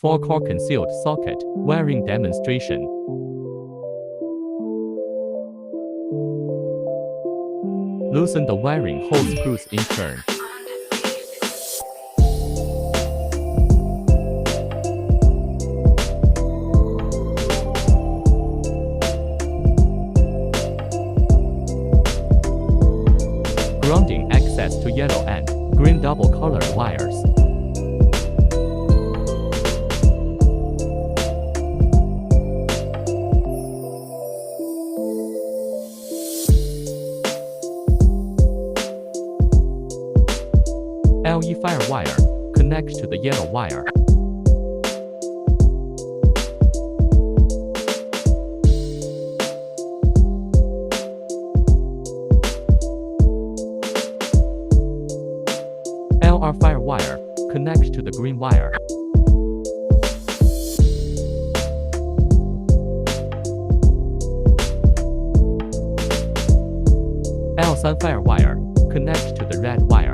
4-core concealed socket wiring demonstration. Loosen the wiring hole screws in turn. Grounding access to yellow and green double color wires. LE fire wire connects to the yellow wire. LR fire wire connects to the green wire. L3 fire wire connects to the red wire.